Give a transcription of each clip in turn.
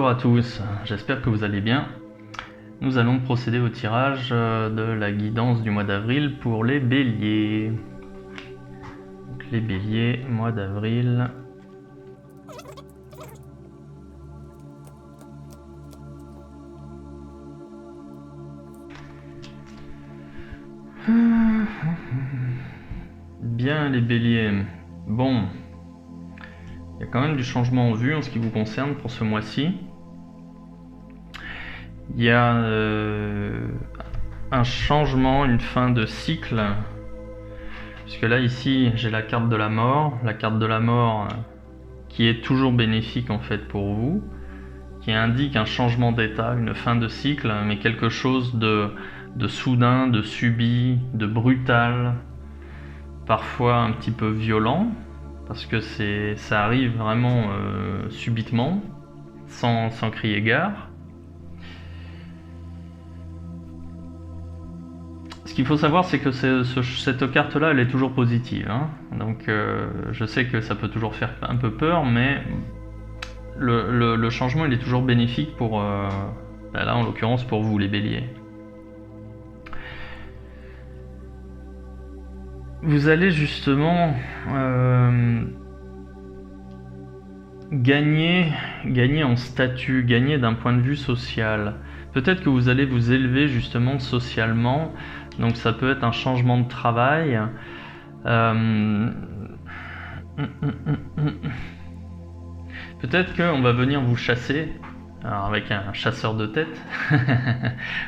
Bonjour à tous, j'espère que vous allez bien. Nous allons procéder au tirage de la guidance du mois d'avril pour les béliers. Donc, les béliers, mois d'avril. Bien les béliers. Bon, il y a quand même du changement en vue en ce qui vous concerne pour ce mois-ci. Il y a un changement, une fin de cycle. Puisque là, ici, j'ai la carte de la mort. La carte de la mort qui est toujours bénéfique en fait pour vous. Qui indique un changement d'état, une fin de cycle, mais quelque chose de soudain, de subi, de brutal. Parfois un petit peu violent. Parce que ça arrive vraiment subitement, sans crier gare. Ce qu'il faut savoir, c'est que cette carte-là, elle est toujours positive. Hein. Donc je sais que ça peut toujours faire un peu peur, mais le changement, il est toujours bénéfique pour, là en l'occurrence pour vous, les béliers. Vous allez justement gagner en statut, gagner d'un point de vue social. Peut-être que vous allez vous élever justement socialement, donc ça peut être un changement de travail. Peut-être qu'on va venir vous chasser, alors avec un chasseur de tête.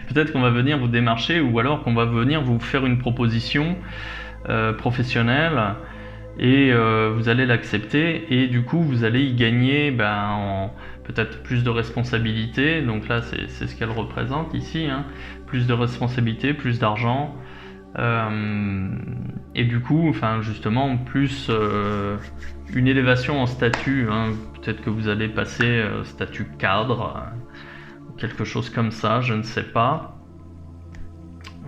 Peut-être qu'on va venir vous démarcher, ou alors qu'on va venir vous faire une proposition professionnelle et vous allez l'accepter, et du coup vous allez y gagner peut-être plus de responsabilités. Donc là c'est ce qu'elle représente ici, hein. Plus de responsabilités, plus d'argent, et du coup justement plus une élévation en statut, hein. Peut-être que vous allez passer statut cadre, quelque chose comme ça, je ne sais pas.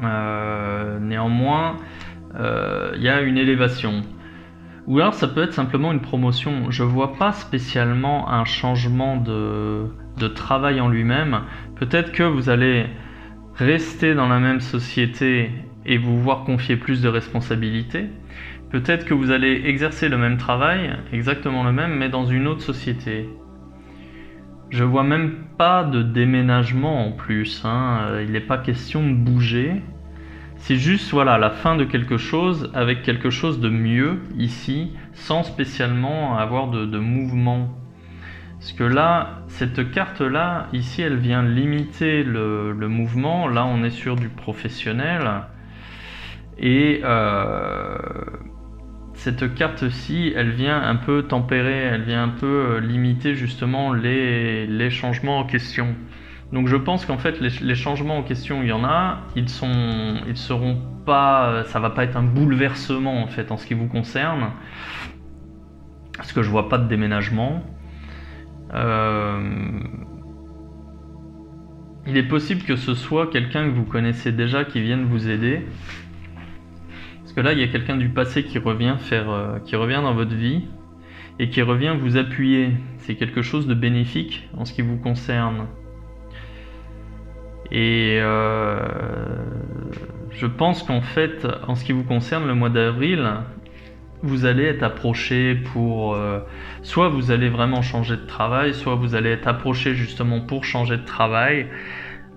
Néanmoins il y a une élévation. Ou alors ça peut être simplement une promotion. Je vois pas spécialement un changement de travail en lui-même. Peut-être que vous allez rester dans la même société et vous voir confier plus de responsabilités. Peut-être que vous allez exercer le même travail, exactement le même, mais dans une autre société. Je vois même pas de déménagement en plus, hein. Il n'est pas question de bouger. C'est juste la fin de quelque chose avec quelque chose de mieux ici, sans spécialement avoir de mouvement. Parce que là, cette carte-là, ici, elle vient limiter le mouvement. Là, on est sur du professionnel. Et cette carte-ci, elle vient un peu tempérer, elle vient un peu limiter justement les changements en question. Donc je pense qu'en fait les changements en question, il y en a, ils seront pas, ça va pas être un bouleversement en fait en ce qui vous concerne, parce que je vois pas de déménagement. Il est possible que ce soit quelqu'un que vous connaissez déjà qui vienne vous aider, parce que là il y a quelqu'un du passé qui revient dans votre vie et qui revient vous appuyer. C'est quelque chose de bénéfique en ce qui vous concerne. Et je pense qu'en fait, en ce qui vous concerne, le mois d'avril, vous allez être approché pour... soit vous allez vraiment changer de travail, soit vous allez être approché justement pour changer de travail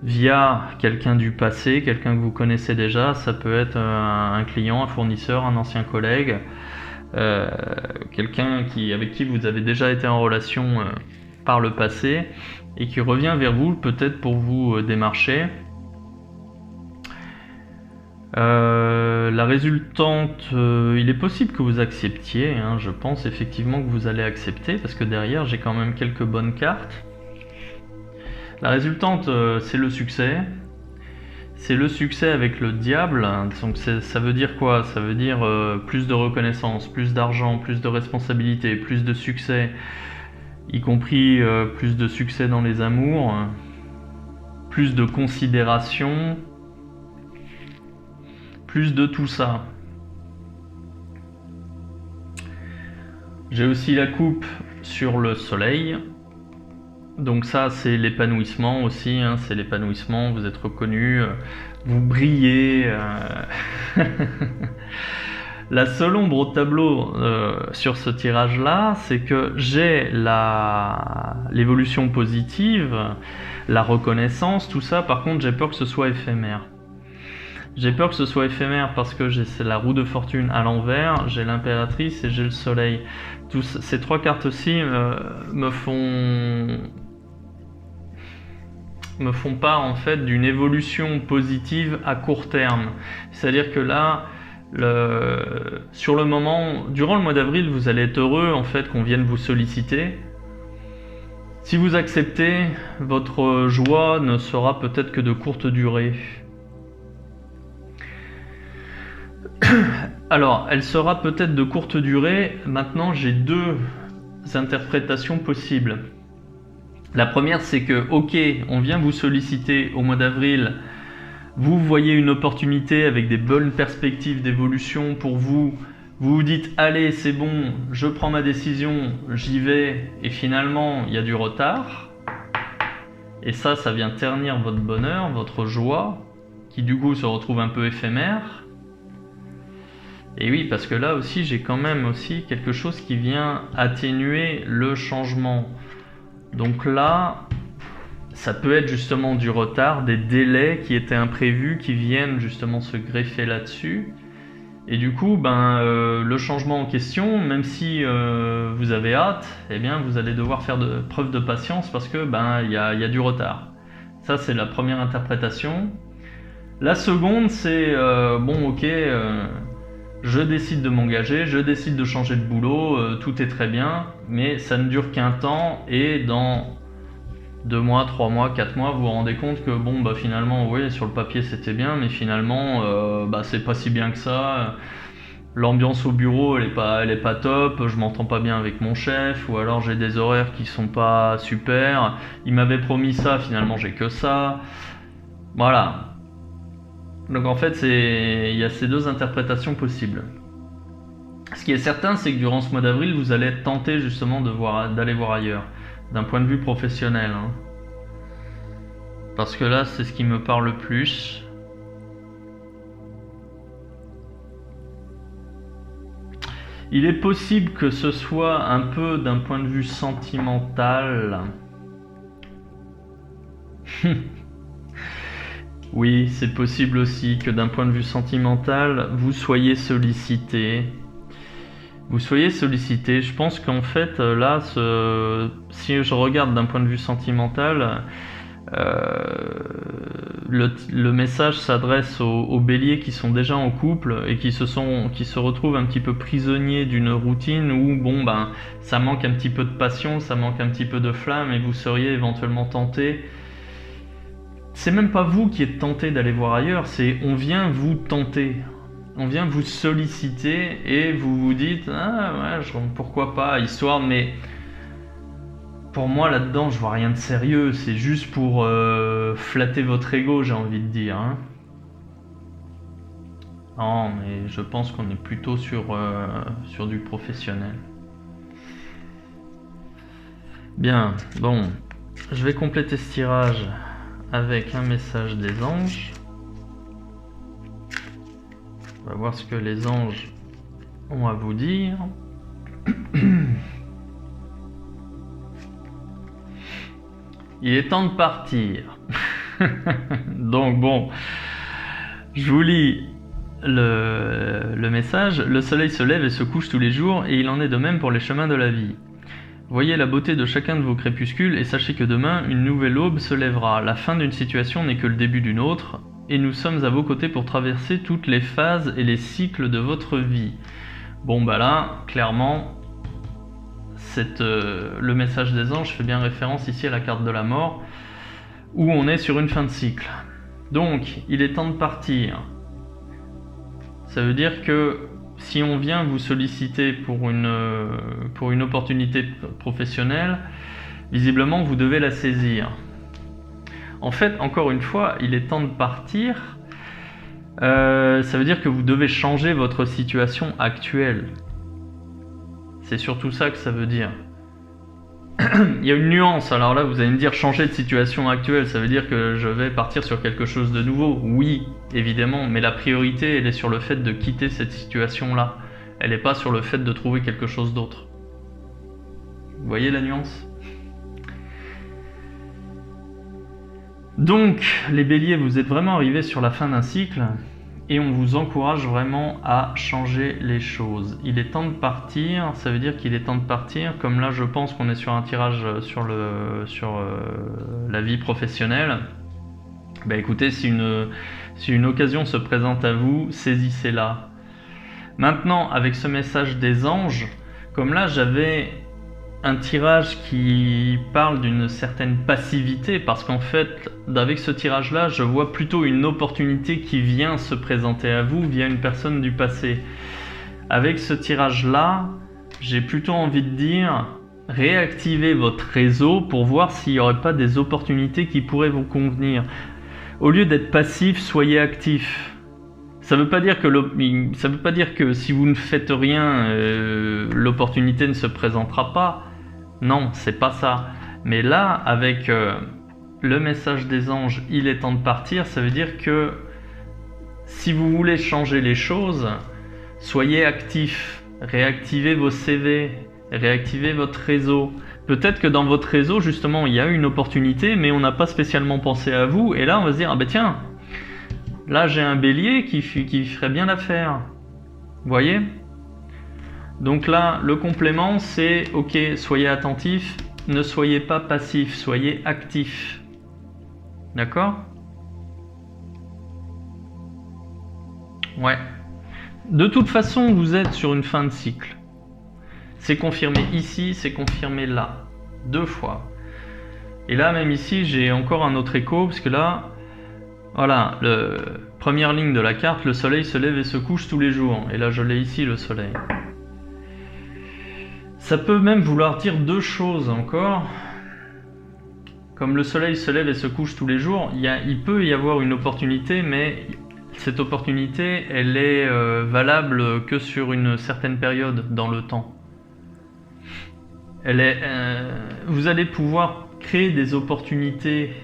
via quelqu'un du passé, quelqu'un que vous connaissez déjà. Ça peut être un client, un fournisseur, un ancien collègue, quelqu'un avec qui vous avez déjà été en relation par le passé, et qui revient vers vous peut-être pour vous démarcher. La résultante, il est possible que vous acceptiez, hein. Je pense effectivement que vous allez accepter, parce que derrière j'ai quand même quelques bonnes cartes. La résultante, c'est le succès. C'est le succès avec le diable. Donc ça veut dire quoi? Ça veut dire plus de reconnaissance, plus d'argent, plus de responsabilité, plus de succès, y compris plus de succès dans les amours, plus de considération, plus de tout ça. J'ai aussi la coupe sur le soleil. Donc ça, c'est l'épanouissement aussi, hein, c'est l'épanouissement, vous êtes reconnu, vous brillez. La seule ombre au tableau sur ce tirage-là, c'est que j'ai l'évolution positive, la reconnaissance, tout ça. Par contre, j'ai peur que ce soit éphémère. J'ai peur que ce soit éphémère parce que j'ai la roue de fortune à l'envers, j'ai l'impératrice et j'ai le soleil. Ces trois cartes-ci me font part en fait d'une évolution positive à court terme. C'est-à-dire que là, sur le moment, durant le mois d'avril, vous allez être heureux en fait qu'on vienne vous solliciter. Si vous acceptez, votre joie ne sera peut-être que de courte durée. Alors, elle sera peut-être de courte durée. Maintenant, j'ai deux interprétations possibles. La première, c'est que, ok, on vient vous solliciter au mois d'avril, vous voyez une opportunité avec des bonnes perspectives d'évolution pour vous, vous vous dites, allez, c'est bon, je prends ma décision, j'y vais, et finalement, il y a du retard. Et ça vient ternir votre bonheur, votre joie, qui du coup se retrouve un peu éphémère. Et oui, parce que là aussi, j'ai quand même aussi quelque chose qui vient atténuer le changement. Donc là, ça peut être justement du retard, des délais qui étaient imprévus, qui viennent justement se greffer là-dessus. Et du coup, le changement en question, même si vous avez hâte, eh bien, vous allez devoir faire preuve de patience parce que il y a du retard. Ça, c'est la première interprétation. La seconde, c'est je décide de m'engager, je décide de changer de boulot, tout est très bien, mais ça ne dure qu'un temps et dans 2 mois, 3 mois, 4 mois, vous vous rendez compte que finalement, oui, sur le papier c'était bien, mais finalement, c'est pas si bien que ça. L'ambiance au bureau, elle est pas top, je m'entends pas bien avec mon chef, ou alors j'ai des horaires qui sont pas super. Il m'avait promis ça, finalement j'ai que ça. Voilà. Donc en fait, il y a ces deux interprétations possibles. Ce qui est certain, c'est que durant ce mois d'avril, vous allez être tenté justement d'aller voir ailleurs, d'un point de vue professionnel. Hein. Parce que là, c'est ce qui me parle le plus. Il est possible que ce soit un peu d'un point de vue sentimental. Oui, c'est possible aussi que d'un point de vue sentimental, vous soyez sollicité. Je pense qu'en fait, là, si je regarde d'un point de vue sentimental, le message s'adresse aux béliers qui sont déjà en couple et qui se retrouvent un petit peu prisonniers d'une routine où ça manque un petit peu de passion, ça manque un petit peu de flamme et vous seriez éventuellement tenté. C'est même pas vous qui êtes tenté d'aller voir ailleurs, c'est on vient vous tenter. On vient vous solliciter et vous vous dites pourquoi pas, histoire, mais pour moi là-dedans je vois rien de sérieux, c'est juste pour flatter votre ego, j'ai envie de dire. Hein. Non, mais je pense qu'on est plutôt sur du professionnel. Bien, bon, je vais compléter ce tirage avec un message des anges. On va voir ce que les anges ont à vous dire. Il est temps de partir. Donc bon, je vous lis le message. Le soleil se lève et se couche tous les jours et il en est de même pour les chemins de la vie. Voyez la beauté de chacun de vos crépuscules et sachez que demain, une nouvelle aube se lèvera. La fin d'une situation n'est que le début d'une autre, et nous sommes à vos côtés pour traverser toutes les phases et les cycles de votre vie. Bon là, clairement, le message des anges fait bien référence ici à la carte de la mort, où on est sur une fin de cycle. Donc, il est temps de partir. Ça veut dire que si on vient vous solliciter pour une opportunité professionnelle, visiblement vous devez la saisir. En fait, encore une fois, il est temps de partir. Ça veut dire que vous devez changer votre situation actuelle. C'est surtout ça que ça veut dire. il y a une nuance. Alors là, vous allez me dire changer de situation actuelle, ça veut dire que je vais partir sur quelque chose de nouveau. Oui, évidemment, mais la priorité, elle est sur le fait de quitter cette situation-là. Elle n'est pas sur le fait de trouver quelque chose d'autre. Vous voyez la nuance ? Donc, les béliers, vous êtes vraiment arrivés sur la fin d'un cycle et on vous encourage vraiment à changer les choses. Il est temps de partir, ça veut dire qu'il est temps de partir. Comme là, je pense qu'on est sur un tirage sur la vie professionnelle. Bah écoutez, si une occasion se présente à vous, saisissez-la. Maintenant, avec ce message des anges, comme là, j'avais un tirage qui parle d'une certaine passivité, parce qu'en fait, avec ce tirage-là, je vois plutôt une opportunité qui vient se présenter à vous via une personne du passé. Avec ce tirage-là, j'ai plutôt envie de dire, réactivez votre réseau pour voir s'il n'y aurait pas des opportunités qui pourraient vous convenir. Au lieu d'être passif, soyez actif. Ça veut pas dire que si vous ne faites rien, l'opportunité ne se présentera pas. Non, c'est pas ça. Mais là, avec le message des anges, il est temps de partir, ça veut dire que si vous voulez changer les choses, soyez actif, réactivez vos CV, réactivez votre réseau. Peut-être que dans votre réseau, justement, il y a une opportunité, mais on n'a pas spécialement pensé à vous. Et là, on va se dire, ah ben tiens, là j'ai un bélier qui ferait bien l'affaire. Vous voyez ? Donc là, le complément, c'est, ok, soyez attentif, ne soyez pas passif, soyez actif. D'accord ? Ouais. De toute façon, vous êtes sur une fin de cycle. C'est confirmé ici, c'est confirmé là. 2 fois. Et là, même ici, j'ai encore un autre écho, parce que là, voilà, première ligne de la carte, le soleil se lève et se couche tous les jours. Et là, je l'ai ici, le soleil. Ça peut même vouloir dire 2 choses encore. Comme le soleil se lève et se couche tous les jours, il peut y avoir une opportunité, mais cette opportunité, elle est valable que sur une certaine période dans le temps. Vous allez pouvoir créer des opportunités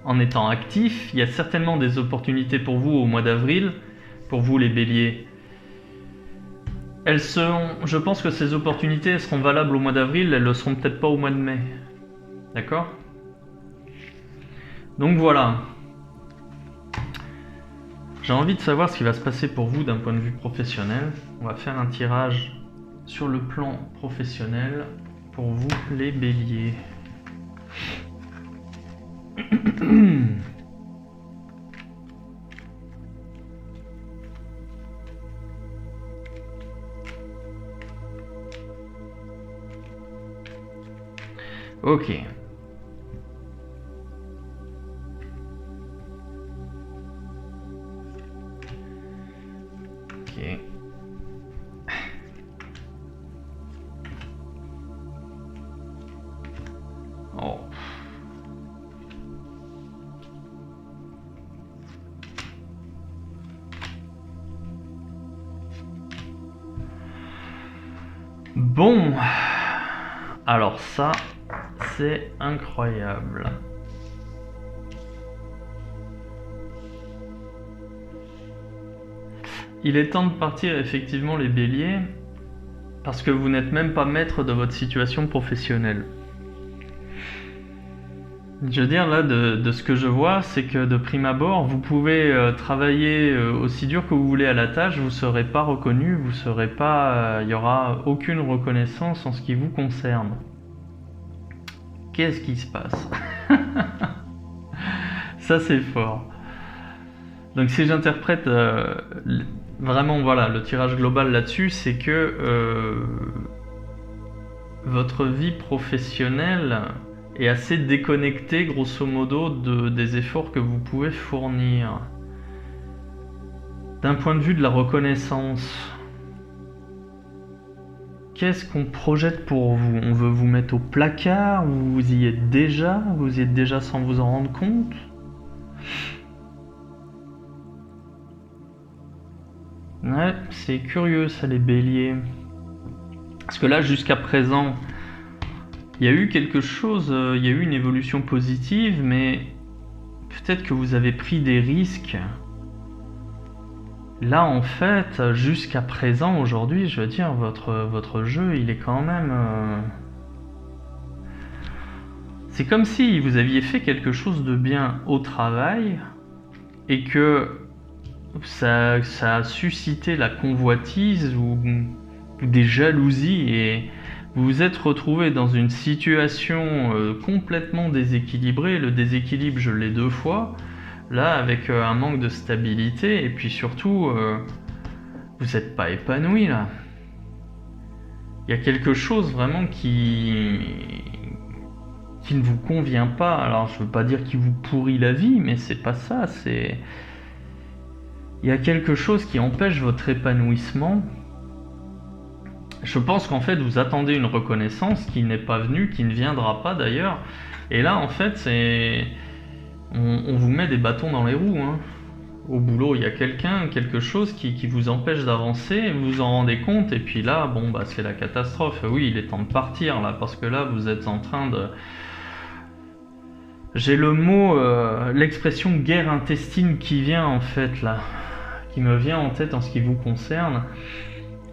en étant actif. Il y a certainement des opportunités pour vous au mois d'avril, pour vous les béliers. Je pense que ces opportunités elles seront valables au mois d'avril, elles ne le seront peut-être pas au mois de mai. D'accord ? Donc voilà. J'ai envie de savoir ce qui va se passer pour vous d'un point de vue professionnel. On va faire un tirage sur le plan professionnel pour vous les béliers. Ok. Ok. Oh. Bon. Alors ça, c'est incroyable. Il est temps de partir effectivement les béliers, parce que vous n'êtes même pas maître de votre situation professionnelle. Je veux dire là, de ce que je vois, c'est que de prime abord, vous pouvez travailler aussi dur que vous voulez à la tâche, vous ne serez pas reconnu, il n'y aura aucune reconnaissance en ce qui vous concerne. Qu'est-ce qui se passe? Ça c'est fort. Donc si j'interprète vraiment voilà, le tirage global là-dessus, c'est que votre vie professionnelle est assez déconnectée grosso modo des efforts que vous pouvez fournir. D'un point de vue de la reconnaissance, qu'est-ce qu'on projette pour vous? On veut vous mettre au placard? Vous y êtes déjà? Vous y êtes déjà sans vous en rendre compte? Ouais, c'est curieux ça les béliers. Parce que là jusqu'à présent, Il y a eu quelque chose, il y a eu une évolution positive, mais peut-être que vous avez pris des risques. Là, en fait, jusqu'à présent, aujourd'hui, je veux dire, votre jeu, il est quand même... C'est comme si vous aviez fait quelque chose de bien au travail et que ça a suscité la convoitise ou des jalousies et vous vous êtes retrouvé dans une situation complètement déséquilibrée. Le déséquilibre, je l'ai 2 fois. Là, avec un manque de stabilité et puis surtout, vous n'êtes pas épanoui là. Il y a quelque chose vraiment qui ne vous convient pas. Alors, je veux pas dire qu'il vous pourrit la vie, mais c'est pas ça. Il y a quelque chose qui empêche votre épanouissement. Je pense qu'en fait, vous attendez une reconnaissance qui n'est pas venue, qui ne viendra pas d'ailleurs. Et là, en fait, on vous met des bâtons dans les roues. Hein. Au boulot, il y a quelque chose qui vous empêche d'avancer, vous vous en rendez compte, et puis là, bon, bah, c'est la catastrophe. Oui, il est temps de partir, là, parce que là, vous êtes en train de... J'ai le mot, l'expression guerre intestine qui vient, en fait, là, qui me vient en tête en ce qui vous concerne.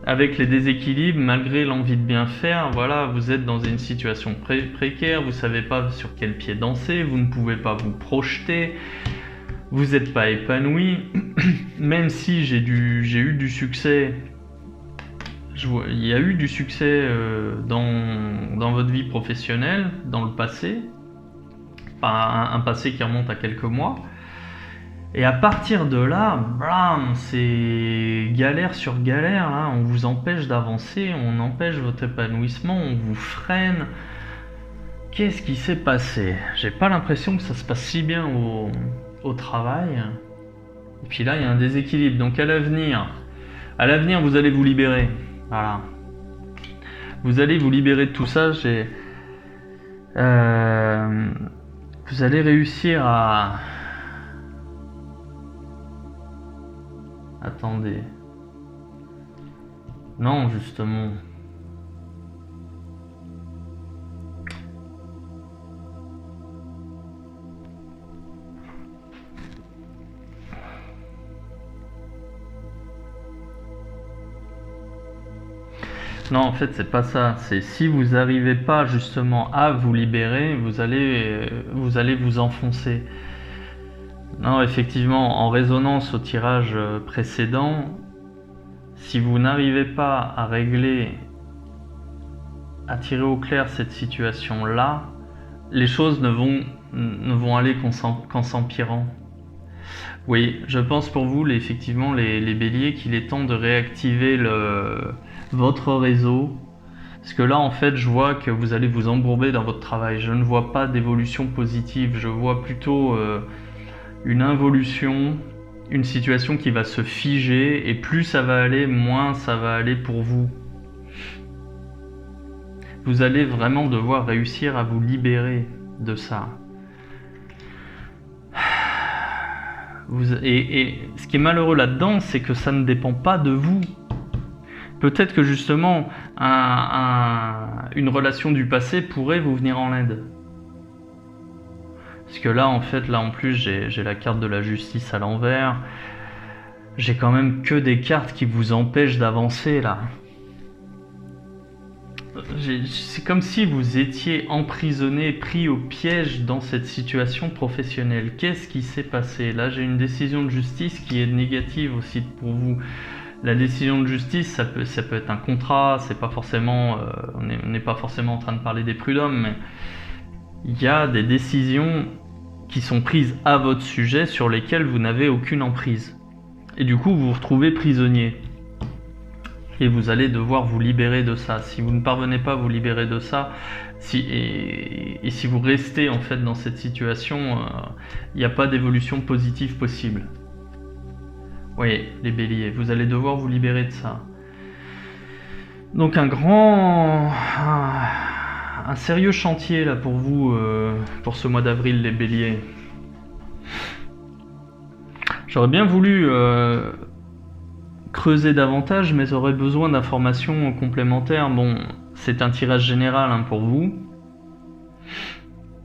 Avec les déséquilibres, malgré l'envie de bien faire, voilà, vous êtes dans une situation précaire, vous savez pas sur quel pied danser, vous ne pouvez pas vous projeter, vous n'êtes pas épanoui, même si j'ai eu du succès, il y a eu du succès dans votre vie professionnelle, dans le passé, pas un passé qui remonte à quelques mois. Et à partir de là, blam, c'est galère sur galère, là. On vous empêche d'avancer, on empêche votre épanouissement, on vous freine. Qu'est-ce qui s'est passé? J'ai pas l'impression que ça se passe si bien au travail. Et puis là, il y a un déséquilibre. Donc à l'avenir, vous allez vous libérer. Voilà. Vous allez vous libérer de tout ça. Vous allez réussir à... Attendez. Non, justement. Non, en fait, c'est pas ça. C'est si vous n'arrivez pas justement à vous libérer, vous allez vous enfoncer. Non, effectivement, en résonance au tirage précédent, si vous n'arrivez pas à régler, à tirer au clair cette situation-là, les choses ne vont aller qu'en s'empirant. Oui, je pense pour vous, effectivement, les béliers, qu'il est temps de réactiver votre réseau. Parce que là, en fait, je vois que vous allez vous embourber dans votre travail. Je ne vois pas d'évolution positive. Je vois plutôt une involution, une situation qui va se figer. Et plus ça va aller, moins ça va aller pour vous. Vous allez vraiment devoir réussir à vous libérer de ça. Et ce qui est malheureux là-dedans, c'est que ça ne dépend pas de vous. Peut-être que justement, une relation du passé pourrait vous venir en aide. Parce que là, en fait, là en plus, j'ai la carte de la justice à l'envers. J'ai quand même que des cartes qui vous empêchent d'avancer, là. C'est comme si vous étiez emprisonné, pris au piège dans cette situation professionnelle. Qu'est-ce qui s'est passé? Là, j'ai une décision de justice qui est négative aussi pour vous. La décision de justice, ça peut être un contrat, c'est pas forcément, on n'est pas forcément en train de parler des prud'hommes, mais il y a des décisions qui sont prises à votre sujet sur lesquelles vous n'avez aucune emprise. Et du coup, vous vous retrouvez prisonnier. Et vous allez devoir vous libérer de ça. Si vous ne parvenez pas à vous libérer de ça, et si vous restez en fait dans cette situation, il n'y a pas d'évolution positive possible. Oui, les béliers, vous allez devoir vous libérer de ça. Donc un sérieux chantier là pour vous, pour ce mois d'avril, les béliers. J'aurais bien voulu creuser davantage, mais j'aurais besoin d'informations complémentaires. Bon, c'est un tirage général pour vous.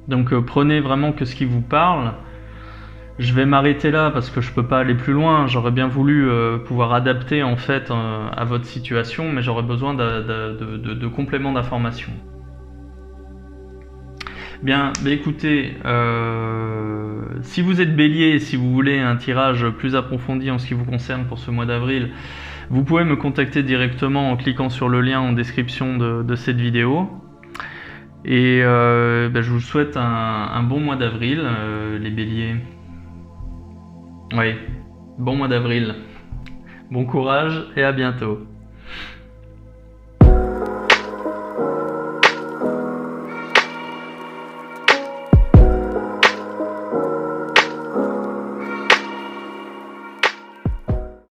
Donc prenez vraiment que ce qui vous parle. Je vais m'arrêter là parce que je peux pas aller plus loin. J'aurais bien voulu pouvoir adapter en fait à votre situation, mais j'aurais besoin de compléments d'information. Bien, bah écoutez, si vous êtes bélier et si vous voulez un tirage plus approfondi en ce qui vous concerne pour ce mois d'avril, vous pouvez me contacter directement en cliquant sur le lien en description de cette vidéo. Et bah, je vous souhaite un bon mois d'avril, les béliers. Oui, bon mois d'avril. Bon courage et à bientôt.